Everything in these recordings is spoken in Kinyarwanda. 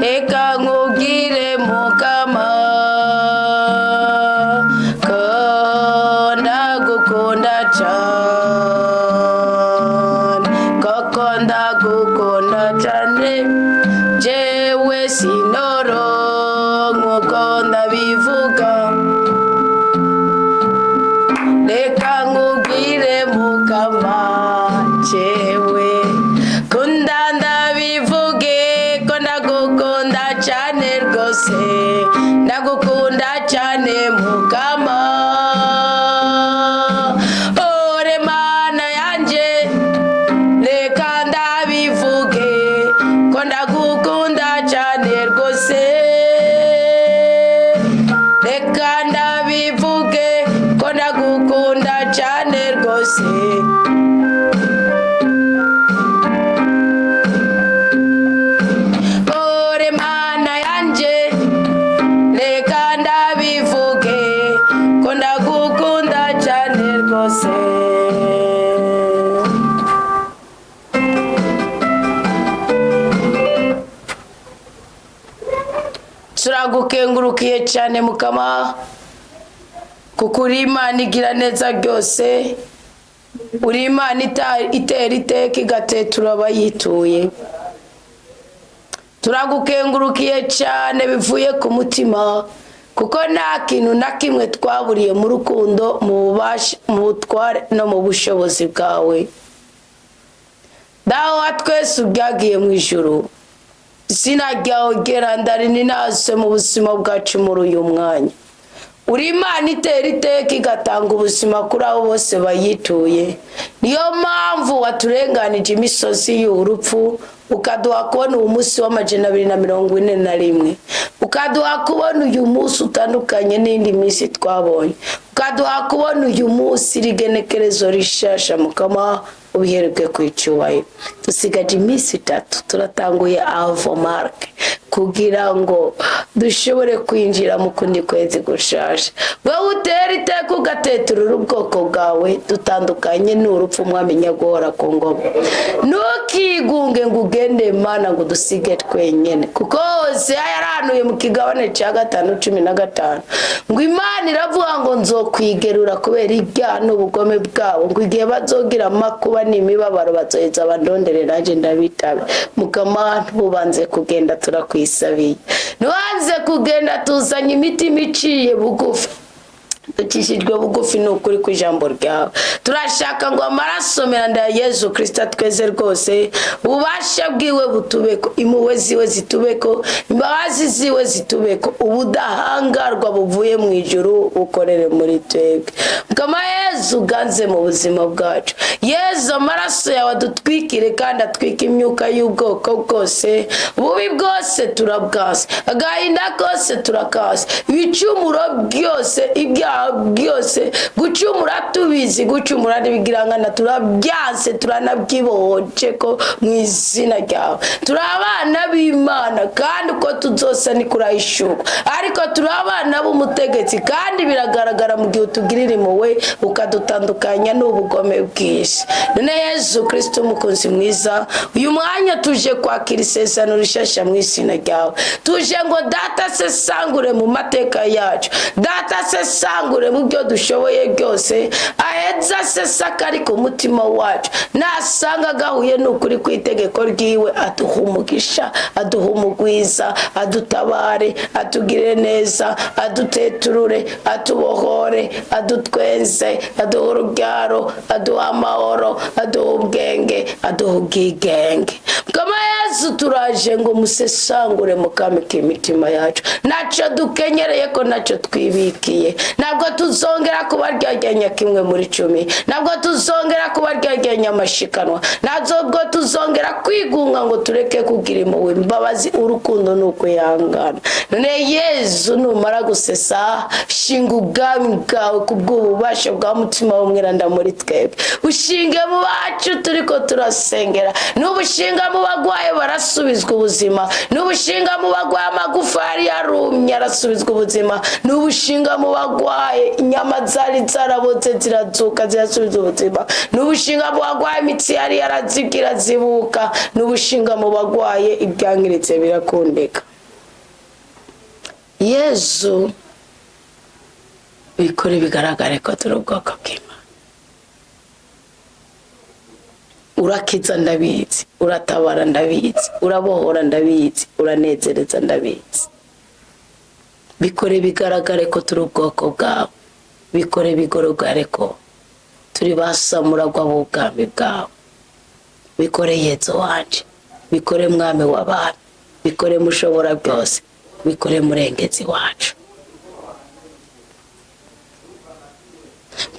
reka nkubwire mukama ko ndagukunda cyane, koko ndagukunda cyane, jewe sinoro nkuko ndabivuga. Reka nkubwire mukama jewe kunda ndabivuge ko ndagukunda cyane rwose, ndagukunda cyane mukama. Ore mana yanje reka ndabivuge ko ndagukunda cyane rwose, reka ndabivuge ko ndagukunda cyane rwose. Ore mana yanje reka ndabivuge ko ndagukunda cyane rwose. Turagukengurukiye cyane mukama, kuko uri Imana igira neza ryose, uri Imana itera iteka igatetura abayituye. Turagukengurukiye cyane bivuye ku mutima, kuko nta kintu na kimwe twaburiye mu rukundo, mu butware no mu bushobozi bwawe. Dawe wa twese ubyagiye mu ijuru, izina ryawe gerandari ninase mu buzima bwacu muri uyu mwanya. Uri Imana itera iteka igatanga ubuzima kuri abo bose bayituye. Niyo mpamvu waturenganije imisozi y'urupfu, ukaduha kubona uyu munsi w'241, ukaduha kubona uyu munsi utandukanye n'indi minsi twabonye, ukaduha kubona uyu munsi rigenekerezo rishasha mukama, ubiherwe ku icyubahiro. Dusigaje iminsi 3 turatanguye avomarke kugira ngo dushobore kwinjira mu kundi kwezi gushasha. Wowe utera iteka ugateturura ubwoko bwawe dutandukanye n'urupfu mwamenya guhora ku ngoma. Ntukigunge ngo ugende Mana ngo dusige twenyene, kuko Hosea yarahanuye mu kigabane cya 5:15 ngo Imana iravuga ngo nzokwigerura kubera ibyaha n'ubugome bwabo, ngo igihe bazogira amakuba n'imibabaro bazoheza abandondere naje ndabitabe. Mukama ntubanze kugenda turakwisabiye, ntubanze kugenda tuzanye imitima iciye bugufi, dukishijwe bugufi n'ukuri ku ijambo ryawe. Turashaka ngo amaraso meranda ya Yesu Kristo tweze rwose, ububasha bwiwe butubeko, impuhwe ziwe zitubeko, imbabazi ziwe zitubeko, ubudahangarwa buvuye mu ijuru bukorere muri twebwe. Mukama Yesu uganze mu buzima bwacu. Yesu amaraso yawe adutwikire kandi atwike imyuka y'ubwoko bwose, ububi bwose turabwase, agahinda kose turakase, ibicumuro byose, ibyaha byose, gucumura tubizi, gucumura n'ibigirangana turabyanse, turanabyibohoje ko mu izina ryawe. Turi abana b'Imana kandi uko tuzosa ni kurayishuka, ariko turi abana b'umutegetsi kandi biragaragara mu gihe utugirira impuhwe ukadutandukanya n'ubugome bw'isi. None Yesu Kristo umukunzi mwiza, uyu mwanya tuje kwakira isezerano rishasha mu izina ryawe. Tuje ngo data sesangure mu mateka yacu, data sesangure mu byo dushoboye byose, aheza sesaka ari ku mutima wacu, nasanga gahuye n'ukuri ku itegeko ryiwe, aduha umugisha, aduha umugwiza, adutabare, atugire neza, aduteturure, atubohore, adutwenze, aduha urubyaro, aduha amahoro, aduha ubwenge, aduha ubwigenge. Mukama Yesu turaje ngo musesangure mukamike imitima yacu, naco dukenyereye ko naco twibikiye. Ntabwo tuzongera kubaryaganya kimwe muri 10, ntabwo tuzongera kubaryaganya amashikanwa, ntabwo tuzongera kwigunga ngo tureke kugira impuhwe, imbabazi, urukundo n'ukwihangana. None Yesu numara gusesa, shinga ubwami bwawe kubw'ububasha bwa mutima w'umwiranda muri twebwe. Ushinge mu bacu turiko turasengera, n'ubushinga mu bagwaye barasubizwa ubuzima, n'ubushinga mu bagwaye amagufa yari yarumye arasubizwa ubuzima, n'ubushinga mu bagwaye inyama zari zarabotse zirazuka zirasubizwa ubuzima, n'ubushinga mu bagwaye imitsi yari yarazigira zibuka, n'ubushinga mu bagwaye ibyangiritse birakundeka. Yesu bikore bigaragare ko turi ubwoko bw'Imana. Urakiza ndabizi, uratabara ndabizi, urabohora ndabizi, uranezereza ndabizi. Bikore bigaragare ko turi ubwoko bwawe, bikore bigaragare ko turi basamuragwa b'ubwami bwawe. Bikore Yezu wanje, bikore mwami w'abami, bikore mushobora byose, bikore murengezi wacu.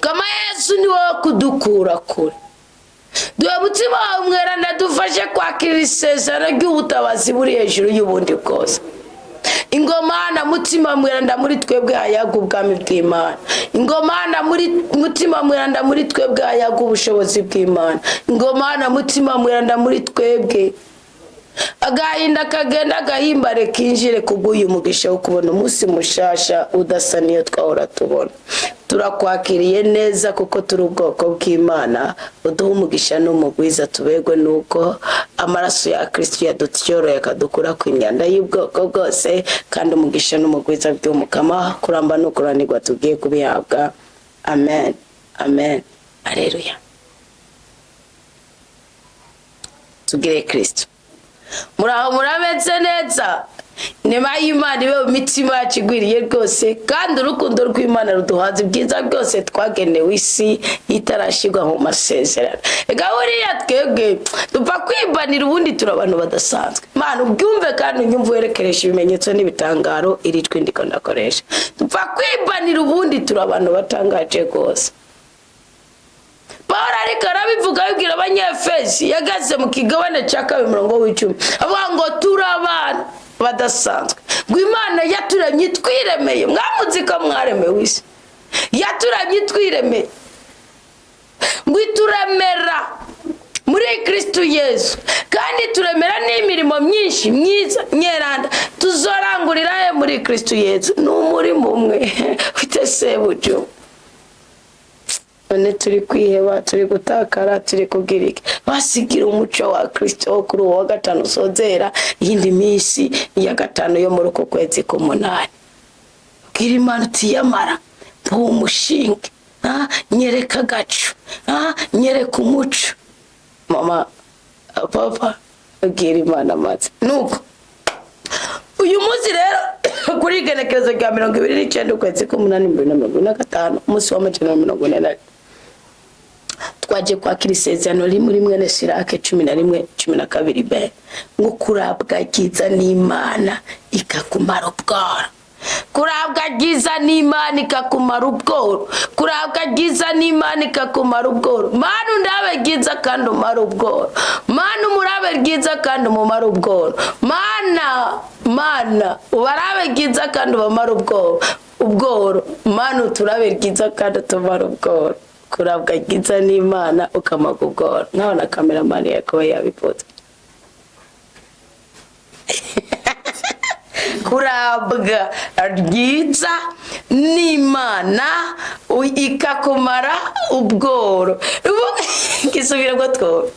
Kama Yesu ni wowe kudukura kure, duhe mutima wawe umweranda dufashe kwakira isezerano ry'ubutabazi buri hejuru y'ubundi bwose. Ingomana mutima mweranda muri twebwe hayaga ubwami bw'Imana. Ingomana mutima mweranda muri twebwe hayaga ubushobozi bw'Imana. Ingomana mutima mweranda muri twebwe agahinda kagenda gahimbare kinjire kuguyu mugisha wo kubona umunsi mushasha udasa niyo twahora tubona. Turakwakiriye neza kuko turi ubwoko bw'Imana, uduha umugisha n'umugwiza tubegwe nuko amaraso ya Kristo yadutyoroye akadukura ku imyanda y'ubwoko bwose, kandi umugisha n'umugwiza by'umukama kuramba no kuranirwa tugiye kubihabwa. Amen, amen, haleluya. Tugire Kristo. Muraho murabetse neza, nema y'Imana ibe mu mitima yacu igwiriye rwose, kandi urukundo rw'Imana ruduhaza ibyiza byose twagenewe isi itarashirwa mu masezerano. Ega buriya twebwe dupfa kwibanira ubundi turi abantu badasanzwe. Mana ubyumve kandi unyumve werekeresha ibimenyetso n'ibitangaro iri jwi ndiko ndakoresha. Dupfa kwibanira ubundi turi abantu batangaje rwose. Pawulo ariko arabivuga abibwira abanyefesi yagaze mu kigabane cya 2:10 avuga ngo turi abana badasanzwe, ngo Imana yaturemye twiremeye. Mwamuzi ko mwaremewe isi, yaturemye twiremeye, ngo ituremera muri Kristo Yesu, kandi turemera n'imirimo myinshi myiza nyeranda tuzorangurira muri Kristo Yesu. N'umurimo umwe ufite sebujo. None turi kwiheba, turi gutakara, turi kubwirike basigira umuco wa Kristo kuri uwo gatanu sozera yindi misi ya gatanu yo muri uko kwezi k'umunani. Bwira Imana uti Yamara umushinge, nyereka gacu, nyereka umuco. Mama, papa, bwira Imana maze nuko uyu munsi rero kuri igenekerezo rya 29 ukwezi k'umunani 2025 umunsi wa 140 twaje kwakira isezerano riri muri mwene Sirake 11:12b ngo kurabwa ryiza n'Imana ikakumara ubworo. Kurabwa ryiza n'Imana ikakumara ubworo. Kurabwa ryiza n'Imana ikakumara ubworo. Mana undabe ryiza kandi umara ubworo. Mana umurabe ryiza kandi umumara ubworo. Mana ubarabe ryiza kandi ubamara ubworo. Mana uturabe ryiza kandi utumara ubworo. Kurabwa ryiza n'Imana ukamaga ubworo. Nkabona cameraman yako yabipoze. Kurabwa ryiza n'Imana ikakumara ubworo. Kisubira ngo two.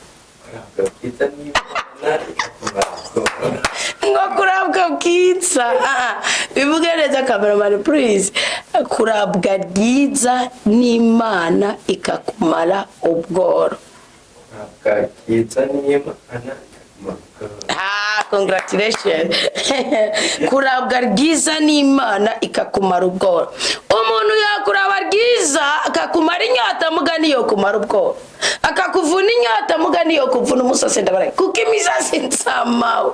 Ngo kurabwa bwiza. Bivuge neza cameraman please. Kurabwa ryiza n'Imana ikakumara ubworo. Kurabwa ryiza n'Imana. Congratulations. Kurabwa ryiza n'Imana ikakumara ubworo. Umuntu yakuraba ryiza akakumara inyota mugani yo kumara ubworo. Akakuvuna inyota mugani yo kuvuna umusase ndabara. Kuko imisasi nsamawe.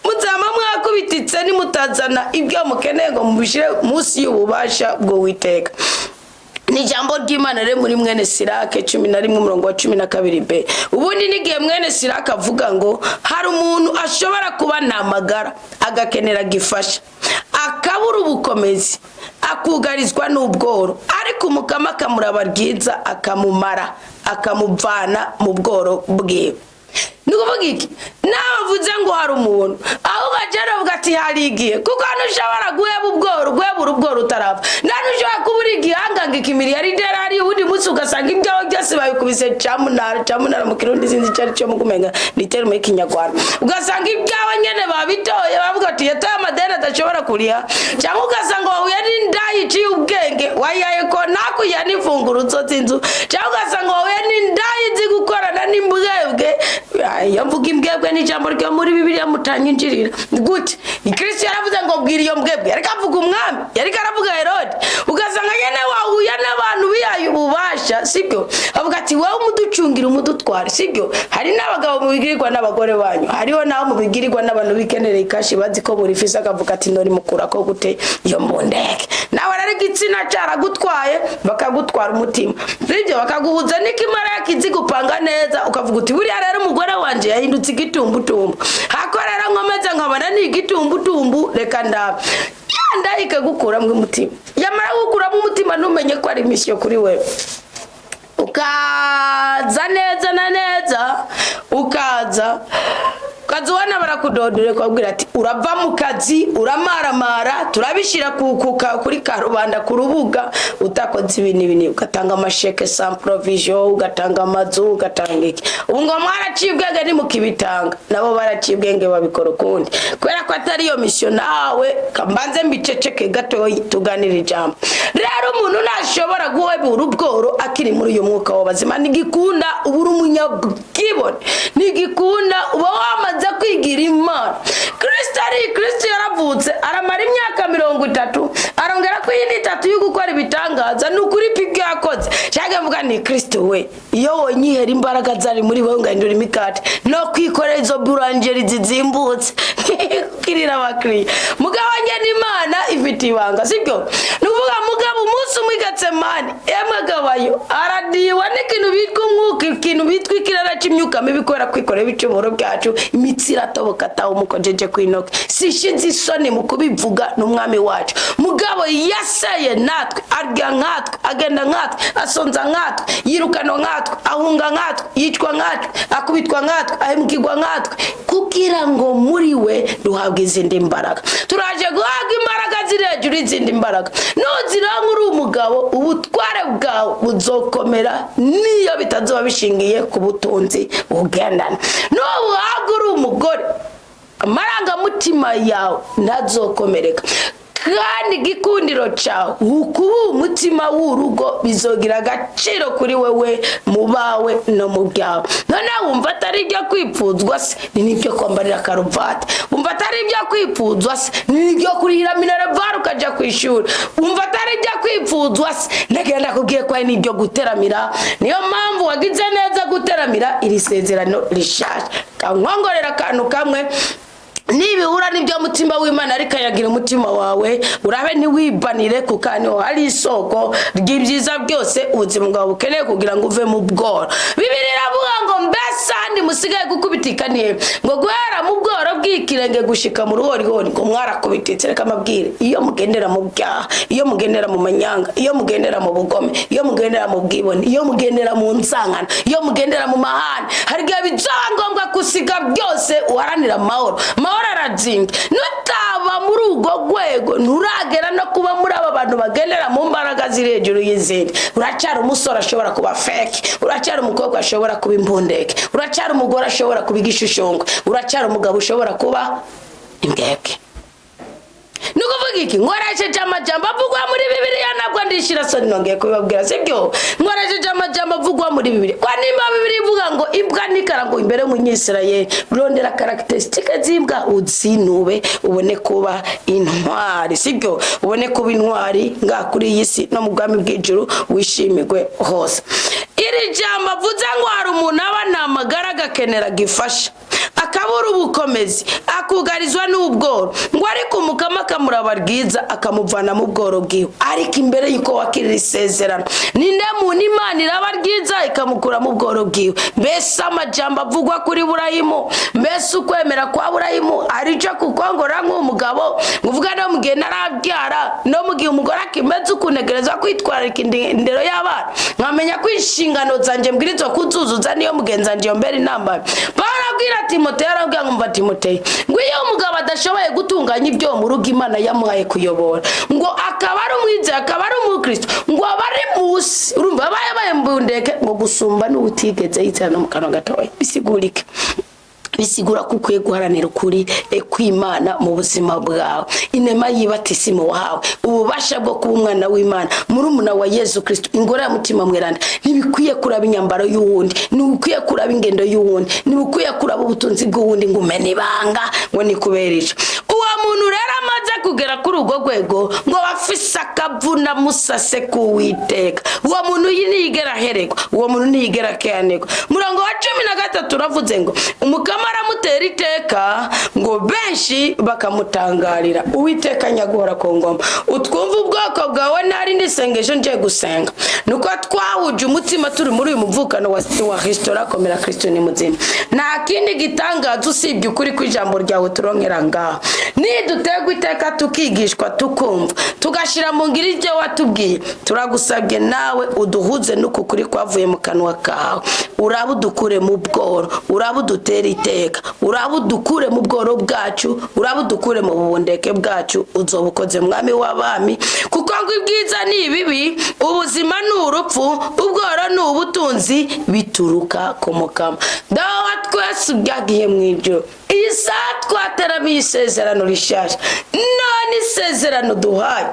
Muzama mwakubititse ni mutazana ibyo mukeneye ngo mubishire munsi y'ububasha bwo witeka. Ni jambo ry'Imana rero muri mwene Sirake 11:12b. Ubundi nigiye mwene Sirake avuga ngo hari umuntu ashobora kuba namagara agakenera gifasha akabura ubukomezi akugarizwa n'ubworo, ariko umukama akamuraba ryiza akamumara akamuvana mu bworo bwe. Nukuvuga iki? Navuze ngo hari umuntu aho bajara avuga ati hari igihe kuko ntushobora guhebura ubworo utarapfa. Ntushobora kubura igihanga ngikimiri yari derari undi munsi ugasanga ibyaho byose babikubise camunara mu kirundi sinzi cyari cyo mukumenga ni terme y'ikinyarwanda. Ugasanga ibyaho nyene babitoye bavuga ati yataye amadeni udashobora kuriha cyangwa ugasanga wahuye n'indayi iciye ubwenge wayaye ko nakuya n'ifunguro uzotinzu cyangwa ugasanga wahuye n'indayi izi gukorana n'imbwebwe iyo mvuga imbwebwe n'ijambo ryo muri Bibiliya mutanyinjirira gute Kristo yaravuze ngo bwira iyo mbwebwe yareka avuga umwami yareka aravuga Herode ugasanga nyene wahuye n'abantu biyaye ububasha sibyo avuga ati wowe umuducungira umudutware sibyo hari n'abagabo mubigirirwa n'abagore banyu hariho naho mubigirirwa n'abantu bikenera ikashi bazi ko buri fisa akavuga ati ndori mukura ko gute iyo mbondeke nawe rari gitsina cara gutwaye bakagutwara umutima sibyo bakaguhuza n'ikimara yakizi gupanga neza ukavuga uti buri rero umugore wanje yahindutse igitumbutumbu hakorera nkomeze nkabana ni igitumbutumbu reka ndaba yanda ikagukura mu mutima yamara gukura mu mutima numenye ko ari mission kuri wewe ukaza neza na neza ukaza kazuwana barakudodore kwabwira ati urava mu kazi uramaramara turabishira kuri karubanda ku rubuga utakoze ibintu ugatanga amasheke sans provision ugatanga amazu ugatanga iki ubu ngo mwaracibwenge ni mukibitanga nabo baracibwenge babikora kundi kwera ko atari yo mission nawe kambanze mbiceceke gato tuganira ijambo rero umuntu nashobora guhebura ubworo akiri muri uyu mwuka w'abazima nigikunda uburi umunyabwibone nigikunda uba wamaze kwigira Imana Kristo yaravutse aramara imyaka 30 arongera ko yindi 3 yo gukora ibitangaza nukuri pibyo yakoze cyangwa mvuga ni Kristo we iyo wonyihera imbaraga zari muri wowe ngandura imikate no kwikorera izo burangeri zizimbutse kirira abakiri mugabo nyene Imana ifite ibanga sibyo nuvuga mugabo umunsi umwigatse mani emagabayo aradiwa n'ikintu bitwa umwuka ikintu bitwa ikirara cy'imyuka mibikora kwikorera ibicumuro byacu imitsira toboka tawo mukojeje kwinoke sishinzi isoni mu kubivuga n'umwami wacu mugabo yaseye natwe arya nkatwe agenda nkatwe asonza nkatwe yirukano nkatwe ahunga nkatwe yicwa nkatwe akubitwa nkatwe ahemukirwa nkatwe kugira ngo muri we duhabwe izindi mbaraga turaje guhabwa imbaraga zirejuru izindi mbaraga nuziranga uri umugabo ubutware bwawe buzokomera niyo bitazoba bishingiye ku butunzi bugendana n'ubuhabwa uri umugore amarangamutima yawe ntazokomereka kandi gikundiro cyawe ukuba umutima w'urugo bizogira agaciro kuri wewe mubawe no mu byawe none wumva atari ibyo kwipfuzwa se nibyo kwambarira karuvati wumva atari ibyo kwipfuzwa se nibyo kurira minerval ukaja kwishura wumva atari ibyo kwipfuzwa se ndagenda kugiye kwa nibyo guteramira niyo mpamvu wagize neza guteramira iri sezerano rishasha kankongorera kantu kamwe nibihura nibyo mutima w'Imana ariko yagira umutima wawe urabe ntiwibanire kukaniho hari isoko ry'ibyiza byose ubuzima bwawe bukeneye kugira ngo uve mu bworo Bibiliya iravuga ngo mbese ndi musigaye gukubitikaniye ngo guhera mu bworo bw'ikirenge gushika mu ruhorihori ngo mwarakubititse reka mabwire iyo mugendera mu byaha iyo mugendera mu manyanga iyo mugendera mu bugome iyo mugendera mu bwibone iyo mugendera mu nsankana iyo mugendera mu mahane hari gihe bizoba kusiga byose uharanira amahoro arazinga nutaba muri ugo gwego nturagera no kuba muri aba bantu bagendera mu mbaraga zirejuru y'izindi uracyari umusore ashobora kuba fake uracyari umukobwa ashobora kuba imbundeke uracyari umugore ashobora kuba igishushushungwe uracyari umugabo ushobora kuba imbwebwe nukuvuga iki ngoresheje amajambo avugwa muri Bibiliya nabwo ndishira soni nongeye kubibabwira sibyo ngoresheje amajambo avugwa muri Bibiliya kwa nimba Bibiliya ivuga ngo imbwa nikarango imbere mu Nyisirayeli rondera characteristique z'imbwa uzinube ubone kuba intwari sibyo ubone kuba intwari nga kuri iyi si no mu bwami bw'ijuru wishimirwe hose iri jambo avuze ngo hari umuntu abana amagara gakenera gifasha akabura ubukomezi akugarizwa n'ubworo ngo ariko umukama akamuraba RYIZA akamuvana mu bworo bwiwe ariko imbere yuko wakirira isezerano ninde muntu Imana iraba RYIZA ikamukura mu bworo bwiwe mbese amajambo avugwa kuri Burayimu mbese ukwemera kwa Burayimu arico kukongora nk'umugabo uvuga no mugihe narabyara no mugihe umugore akimeze ukunegereza kwitwarika indero y'abana nkamenya kwishingano zanje mbwirizwa kuzuzuza niyo mugenza nje mbere inamba barabwira Timoteyo arabwira ngo Timoteyo ngo iyo umugabo adashoboye gutunganya ibyo mu rugo Imana yamuhaye kuyobora ngo akaba ari umwize akaba ari umukristo ngo abari musi urumva baye mbundeke ngo gusumba n'ubutigeze yitana mu kanwa gatoya bisigurike bisigura ko ukwiye guharanira ukuri kw'Imana mu buzima bwawe. Inema yibatisimo wawe ububasha bwo kuba umwana w'Imana murumuna wa Yesu Kristo ingora ya mutima mweranda ntibikwiye kuraba inyambaro y'uwundi, ntibikwiye kuraba ingendo y'uwundi, ntibikwiye kuraba ubutunzi bw'uwundi ngo umene ibanga ngo nikubereje. Uwo muntu rero amaze kugera kuri urwo rwego ngo bafise akavuna musase kuwiteka, uwo muntu ntiyigera aheregwa, uwo muntu ntiyigera akeanirwa. Murongo wa 13 uravuze ngo umukama aramutera iteka ngo benshi bakamutangarira. Uwiteka nyaguhora ku ngoma utwumva ubwoko bwawe ntari ndisengesho nje gusenga nuko twahuje umutima turi muri uyu muvukano wa Kristo komera Kristo ni muzima. Nta kindi gitangaza usibye ukuri kw'ijambo ryawe turonkera ngaho. Nidutegwa iteka tukigishwa tukumva tugashira mu ngiri ibyo watubwiye, turagusabye nawe uduhuze n'uku kuri kwavuye mu kanwa kawe. Urabudukure mu bworo, urabudutera iteka, urabudukure mu bworo bwacu, urabudukure mu bubondeke bwacu. Uzobukoze mwami w'abami, kuko ngo ibwiza ni ibibi, ubuzima ni urupfu, ubworo ni ubutunzi bituruka ku mukama. Dawa twese ubyagiye mu ijuru. Iyi saa twateramiye isezerano rishasha, none isezerano duhaye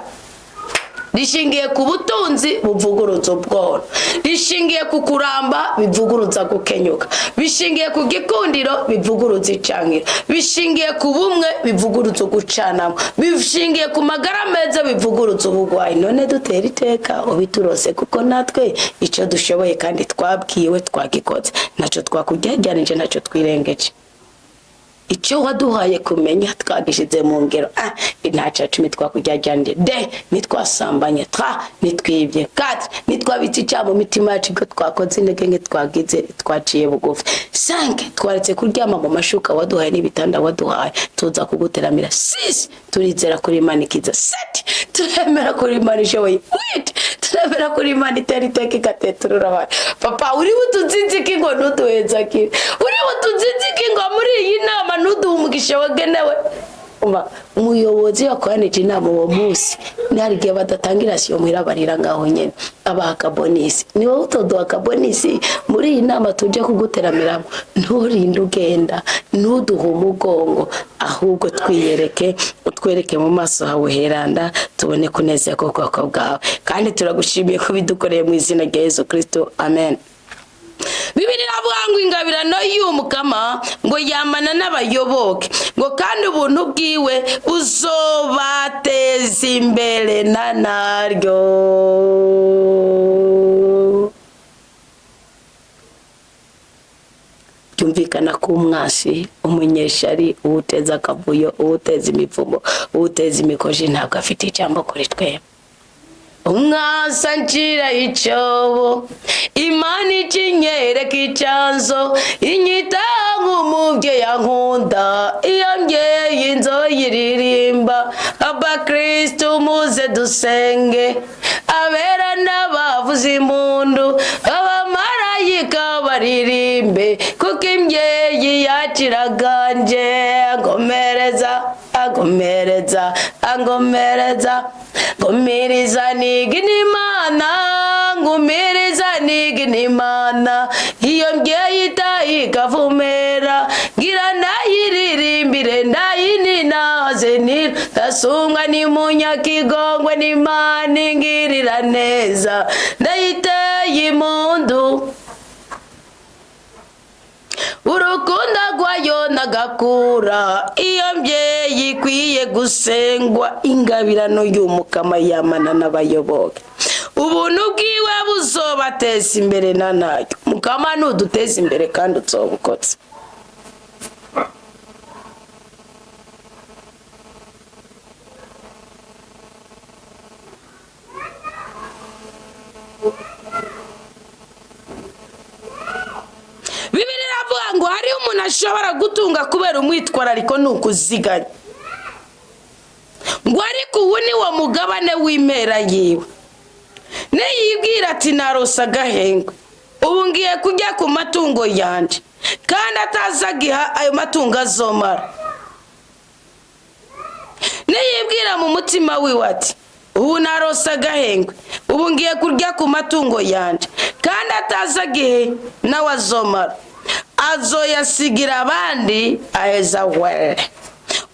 rishingiye ku butunzi buvuguruza ubworo, rishingiye ku kuramba bivuguruza gukenyuka, bishingiye ku gikundiro bivuguruza icangiro, bishingiye ku bumwe bivuguruza gucanamo, bishingiye ku magara meza bivuguruza ubugwayi. None dutera iteka ubiturose, kuko natwe ico dushoboye kandi twabwiwe twagikoze, naco twakujyajyanije, naco twirengeje. Icyo waduhaye kumenya twagishize mu ngero. Ntaca 10 twakujyajyanije, de nitwasambanye, nitwibye, kat nitwabitse icamo mitima yacu ko twakoze intege nke twagize, twaciye bugufi. 5 twaretse kuryama mu mashuka waduhaye n'ibitanda waduhaye, tuza kuguteramira. 6 turizera kuri Imana ikiza. 7 turemera kuri Imana ishoboye. 8 turemera kuri Imana itera iteka ikateturura abantu. Papa uri butuzinziki ngo ntuduheza kire, uri butuzinziki ngo muri iyi nama ntuduhe umugisha wagenewe. Umuyobozi yakwanije inama uwo munsi narigiye badatangira siyo mwirabarira ngaho nyene abaka bonisi, ni wowe utoduha kabonisi muri iyi nama tuje kuguteramiramo. Nturinde ugenda, ntuduhe umugongo, ahubwo twiyereke, utwereke mu maso hawe heranda, tubone kunezera ko kwako bwawe. Kandi turagushimiye ko bidukoreye mu izina rya Yesu Kristo, amen. Bibiliya iravuga ngo ingabirano y'umukama ngo yamana n'abayoboke, ngo kandi ubuntu bwiwe buzobateza imbere na naryo. Byumvikana ko umwasi, umunyeshari, uwuteza akavuyo, uwuteza imivumo, uwuteza imikoji ntabwo afite ijambo kuri twebwe. Umwasa njira icobo, Imana ikinyereka icanzo, inyita nk'umuvyeyi yankunda, iyo mbyeyi nzoyiririmba. Aba Kristo muze dusenge, abera n'abavuza impundu, abamarayika baririmbe, kuko imbyeyi yakiraganje. Angomereza, angomereza, angomereza, ngumiriza nigina Imana, ngumiriza nigina Imana. Iyo mbyeyi ikavumera, ngira ndayiririmbire, ndayininaze ndasumwa n'umunyakigongwe n'Imana ingirira neza, ndayiteye impundu. Urukundo rwayo nagakura, iyo mbyeyi ikwiye gusengwa. Ingabirano y'umukama yamana n'abayoboke, ubuntu bwiwe buzobateza imbere na naryo. Mukama nuduteza imbere kandi utsobukotse. Bibiliya iravuga ngo hari umuntu ashobora gutunga kubera umwitwarariko n'ukuziganya, ngo ariko ubu ni wo mugabane w'impera yiwe. Niyibwira ati narose agahengwe, ubu ngiye kujya ku matungo yanje, kandi atazagiha ayo matungo azomara. Niyibwira mu mutima wiwe ati ubu narose agahengwe, ubu ngiye kurya ku matungo yanje, kandi atazagihe nawe azomara. azoyasigira abandi aheza were.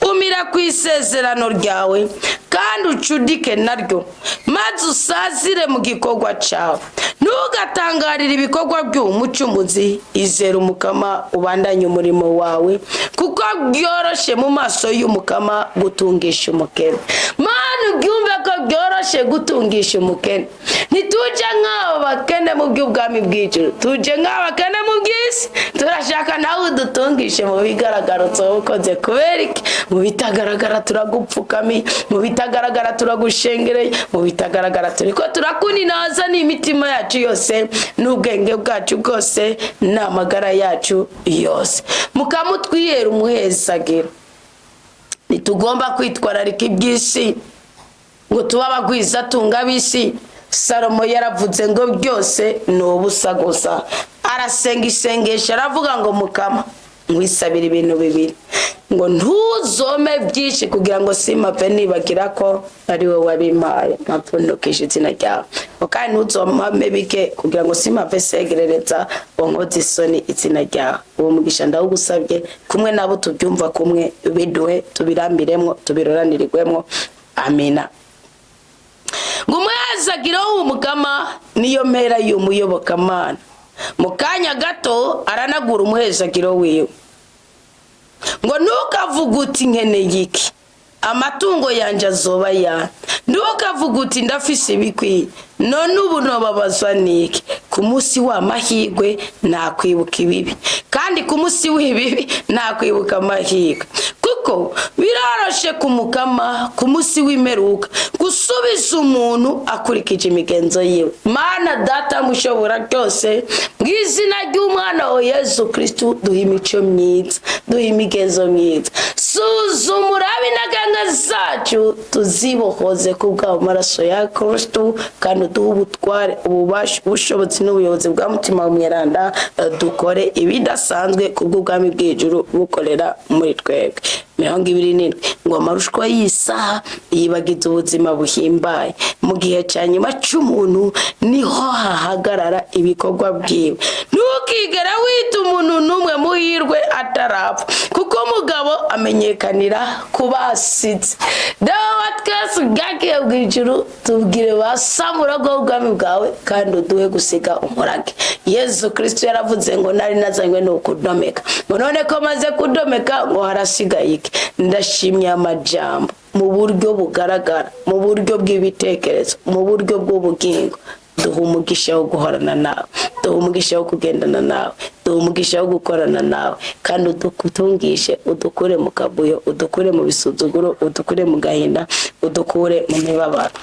Umira ku isezerano ryawe kandi ucudike naryo maze usazire mu gikorwa cyawe. Ntugatangarire ibikorwa by'umucumuzi, izera umukama ubandanye umurimo wawe kuko byoroshe mu maso y'umukama gutungisha umukene. Mana ubyumve ko byoroshe gutungisha umukene. Ntituje nk'abo bakene mu by'ubwami bw'ijuru, tuje nk'abakene mu by'isi. Turashaka nawe udutungishe mu bigaragara ukoze kubera iki? Mu bitagaragara turagupfukami, mu bitagaragara turagushengereye, mu bitagaragara turiko turakuninaza n'imitima yacu yose n'ubwenge bwacu bwose n'amagara yacu yose. Mukamutwiyera umuhezagiro. Nitugomba kwitwararika iby'isi ngo tuba abagwiza tunga bisi. Salomo yaravuze ngo byose ni ubusa gusa. Arasenga isengesho aravuga ngo mukama nkwisabira ibintu bibiri, ngo ntuzome byinshi kugira ngo simapfe nibagira ko ari wowe wabimpaye mpapfundukisha izina ryawe, kandi ntuzomame bike kugira ngo simapfe segerereza onkoze isoni izina ryawe. Uwo mugisha ndawugusabye kumwe nabo tubyumva kumwe, biduhe tubirambiremwo tubiroranirigwemwo. Amina. Ngumwezagiro w'umukama niyo mpera y'umuyobokamana. Mukanya gato aranagura umuhezagiro wiwe ngo ntukavuga uti nkeneye iki, amatungo yanje azoba ya. Ntukavuga uti ndafise ibikwiye, none ubu nobabazwa niki? Ku munsi w'amahirwe nakwibuka ibibi, kandi ku munsi w'ibibi nakwibuka amahirwe. Kuko biroroshe kumukama ku munsi w'imperuka gusubiza umuntu akurikije imigenzo yiwe. Mana data mushobora byose, mu izina ry'umwana wa Yesu Kristo duha imico myiza, duha imigenzo myiza. Suzuma urabe intege zacu tuzibohoze kubw'amaraso ya Kristo, kandi duha ubutware, ububasha, ubushobozi n'ubuyobozi bwa mutima w'umweranda dukore ibidasanzwe kubw'ubwami bw'ijuru bukorera muri twebwe. 27 ngo amarushwa y'isaha yibagiza ubuzima buhimbaye. Mu gihe cya nyuma cy'umuntu niho hahagarara ibikorwa bwiwe. Ntukigera wita umuntu n'umwe muhirwe atarapfa, kuko umugabo amenyekanira kubasitse. Dawa twese bwagiye bw'ijuru tubwire basamura bw'ubwami bwawe, kandi uduhe gusiga umurage. Yesu Kristo yaravuze ngo nari nazanywe no kudomeka, none ko maze kudomeka ngo harasigaye iki? Ndashimye amajambo mu buryo bugaragara, mu buryo bw'ibitekerezo, mu buryo bw'ubugingo. Duha umugisha wo guhorana nawe, duha umugisha wo kugendana nawe, duha umugisha wo gukorana nawe, kandi udutungishe, udukure mu kabuyo, udukure mu bisuzuguro, udukure mu gahinda, udukure mu mibabaro.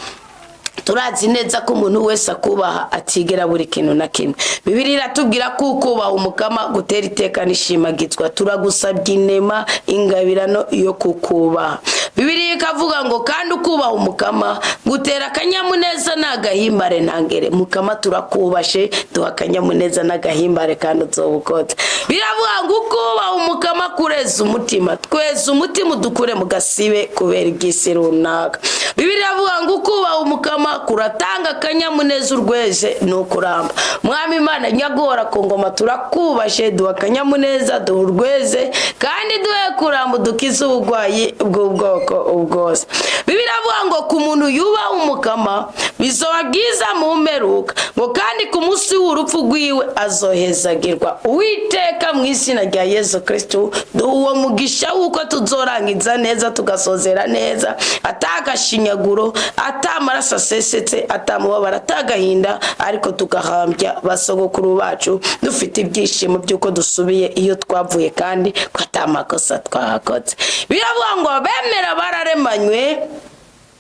Turazi neza ko umuntu wese akubaha atigera buri kintu na kimwe. Bibiliya iratubwira ko ukubaha umukama gutera iteka n'ishimagizwa. Turagusabye inema, ingabirano yo kukubaha. Bibiliya ikavuga ngo kandi ukubaha umukama gutera akanyamuneza n'agahimbare ntangere. Mukama turakubashe, duha akanyamuneza n'agahimbare kandi uzobukoze. Biravuga ngo ukubaha umukama kureza umutima, tweza umutima udukure mu gasibe kubera iby'isi runaka. Bibiliya iravuga ngo ukubaha umukama kuratanga akanyamuneza urweze nukuramba. Mwami Imana nyagora ku ngoma turakubashe, duha akanyamuneza, duha urweze, kandi duhe kuramba udukize ubugwayi bw'ubwoko ubwose. Bibiliya iravuga ngo ku muntu yubaha umukama bizoba byiza mu mperuka, ngo kandi ku munsi w'urupfu rwiwe azohezagirwa. Uwiteka mu izina rya Yesu Kristo duha uwo mugisha wuko tuzorangiza neza, tugasozera neza, atagashinyaguro, atamaraso asesetse, atamubabara, atagahinda, ariko tugahambya basogokuru bacu dufite ibyishimo by'uko dusubiye iyo twavuye kandi ko atamakosa twahakoze. Biravuga ngo bemera bararemanywe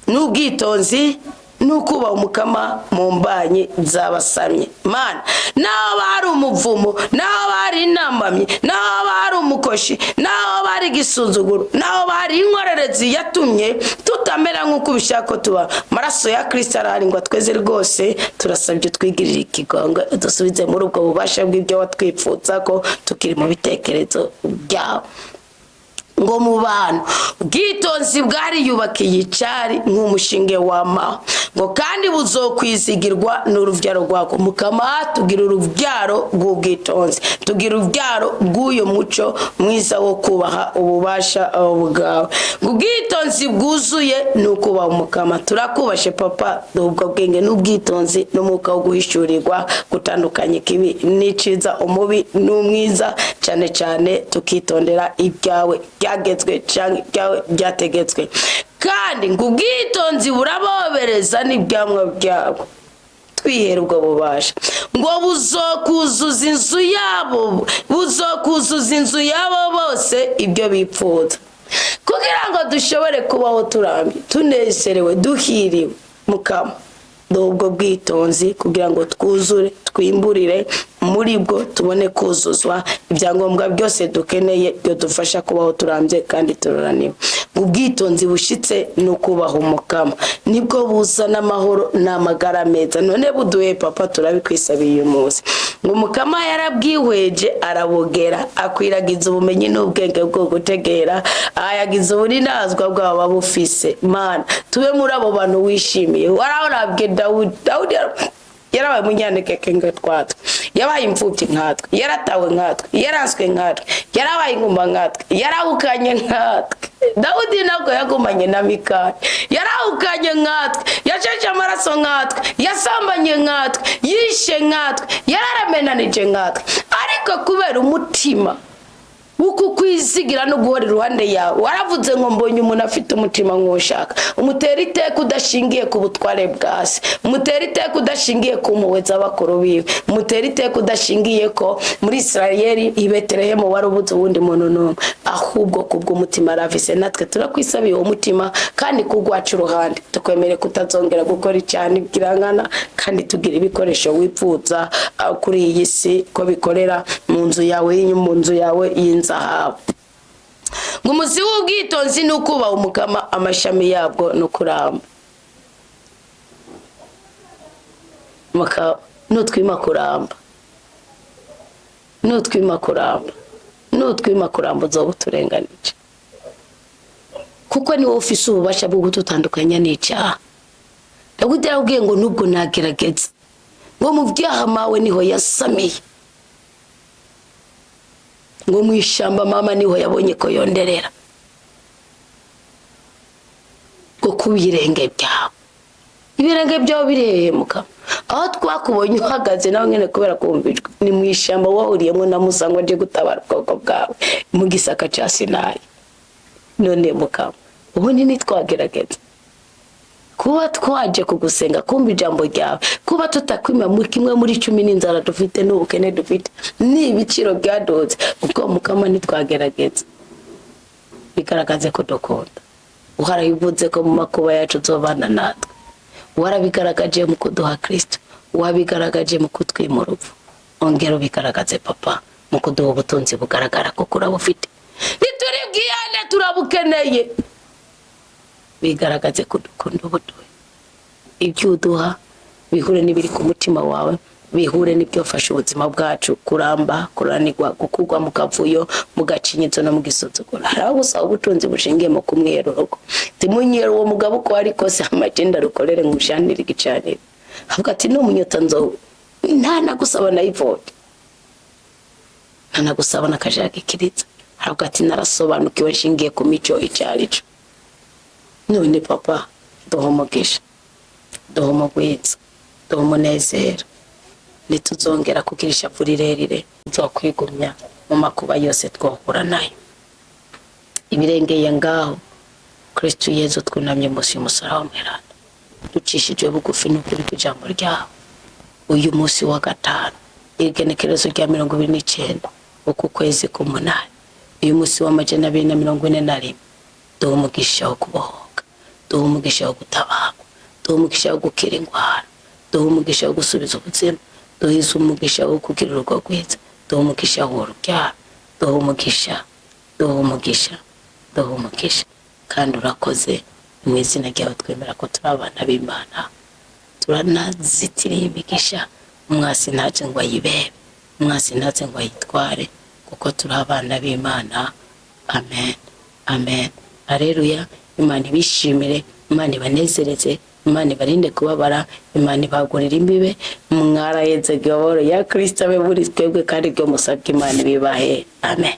n'ubwitonzi nukubaha umukama mu mbanyi zabasamye. Mana naho bari umuvumo, naho bari inamamye, naho bari umukoshi, naho bari igisuzuguro, naho bari inkorerezi yatumye tutamera nk'uko ubishaka tuba, maraso ya Kristo arahari ngo tweze rwose. Turasabye twigirire ikigongo, dusubize muri ubwo bubasha bw'ibyo watwipfutsa ko tukiri mu bitekerezo byawe. ngo mu bantu ubwitonzi bwari yubakiye icari nk'umushinge w'amaho ngo kandi buzokwizigirwa n'uruvyaro rwako. Mukama tugira uruvyaro rw'ubwitonzi, tugira uruvyaro rw'uyo muco mwiza wo kubaha ububasha bwawe. Ubwitonzi bwuzuye nukubaha Umukama. Turakubashe papa, ubwo bwenge n'ubwitonzi n'umwuka wo guhishurirwa gutandukanya ikibi n'iciza, umubi n'umwiza, cyane cyane tukitondera ibyawe byagezwe cyangwa ibyawe byategetswe. Kandi ngo ubwitonzi burabobereza n'ibyamwa byabo. Twihera ubwo bubasha ngo buzokuzuza inzu yabo, buzokuzuza inzu yabo bose ibyo bipfuza, kugira ngo dushobore kubaho turambye, tunezerewe, duhiriwe. Mukama ubwo bwitonzi kugira ngo twuzure, twimburire muri bwo, tubone kuzuzwa ibyangombwa byose dukeneye byo dufasha kubaho turambye kandi turoraniwe. Ubwitonzi bushitse no kubaha Umukama nibwo buzana amahoro n'amagara meza. None buduhe papa, turabikwisabiye uyu munsi ngo Umukama yarabwihweje arabogera, akwiragiza ubumenyi n'ubwenge bwo gutegera, ayagiza uburinazwa bwabo bufise. Mana tube muri abo bantu wishimiye. Warabwe Dawudi yarabaye munyandekeke nkatwe, yabaye imfubyi nkatwe, yaratawe nkatwe, yaranswe nkatwe, yarabaye ingumba nkatwe, yarahukanye nkatwe. Dawudi nabwo yagumanye na Mikali, yarahukanye nkatwe, yacece amaraso nkatwe, yasambanye nkatwe, yishe nkatwe, yararamenanije nkatwe. Ariko kubera umutima uku kwizigira no guhora iruhande yawe, waravuze ngo mbonye umuntu afite umutima nk'ushaka, umutera iteka udashingiye ku butware bwase, umutera iteka udashingiye ku mpuhwe z'abakuru biwe, umutera iteka udashingiye ko muri Isirayeli i Betelehemu wari ubuze uwundi muntu n'umwe, ahubwo kubw'umutima aravise. Natwe turakwisabiye uwo mutima kandi kugwaca uruhande, tukwemere kutazongera gukora icyaha n'ibirangana, kandi tugira ibikoresho wipfuza kuri iyi si ko bikorera mu nzu yawe, mu nzu yawe y'inzahabu. Ngo umuzi w'ubwitonzi ni ukubaha Umukama, amashami yabwo no kuramba. Nutwima kuramba, nutwima kuramba, nutwima kuramba uzoba uturenganije, kuko ni wowe ufise ububasha bwo gututandukanya n'icyaha. Dawidi yarabwiye ngo nubwo nagerageza, ngo mu byaha mawe niho yasamiye, ngo mu ishamba mama niho yabonye ko yonderera, ngo kubirenge byawe. Ibirenge byawe bireheye Mukama, aho twakubonye uhagaze nawe nyene kubera kumvijwe ni mu ishamba wahuriyemo na Musa ngo aje gutabara ubwoko bwawe mu gisaka ca Sinayi. None Mukama ubundi nitwagerageza kuba twaje kugusenga, kumva ijambo ryawe, kuba tutakwima muri kimwe muri 10 n'inzara dufite n'ubukene dufite n'ibiciro byadoze, ubwo Mukama nitwagerageza bigaragaze ko dukunda. Uharayivuze ko mu makuba yacu zobana natwe, warabigaragaje mu kuduha Kristo, wabigaragaje mu kutwima urupfu. Ongera bigaragaze papa mu kuduha ubutunzi bugaragara ko kurabufite, nituribwiyane turabukeneye. Bigaragaze ko dukunda ubuduhe, ibyo uduha bihure n'ibiri ku mutima wawe, bihure n'ibyo fasha ubuzima bwacu kuramba, kuranirwa, gukugwa mu kavuyo, mu gacinyizo no mu gisuzuguro. Haraho gusaba ubutunzi bushingiye mu kumwerorogo. Timunyero uwo mugabo ko ari kose amagenda rukorere ngushanira igicaniro. Avuga ati n'umunyota nzo nta nagusaba nayivote, nta nagusaba nakajage kiritsa. Avuga ati narasobanukiwe nshingiye ku mico icyarico. None papa duhomogesha, duhomogwiza, duhomonezera, nituzongera kugirisha vurirerire, nzokwigumya mu makuba yose twahura nayo. Ibirengeye ngaho Kristo Yezu twunamye munsi y'umusaraba mweranda, ducishijwe bugufi n'ukuri kw'ijambo ryawe. Uyu munsi wa gatanu igenekerezo rya 29 uku kwezi k'umunani, uyu munsi wa 241, duha umugisha wo kubohoka, duha umugisha wo gutabara, duha umugisha wo gukira indwara, duha umugisha wo gusubiza ubuzima, duha umugisha wo kugira urugo rwiza, duha umugisha w'urubyaro, duha umugisha, duha umugisha, duha umugisha. Kandi urakoze mu izina ryawe, twemera ko turi abana b'Imana, turanazitiriye imigisha. Umwasi ntaje ngo ayibebe, umwasi ntaje ngo ayitware, kuko turi abana b'Imana. Amen. amen. Haleluya. Imana ibishimire, Imana ibanezereze, Imana ibarinde kubabara, Imana ibagurira imbibe, mwaraheze gahoro ya Kristo abe muri twebwe kandi byo musabye Imana ibibahe, amen.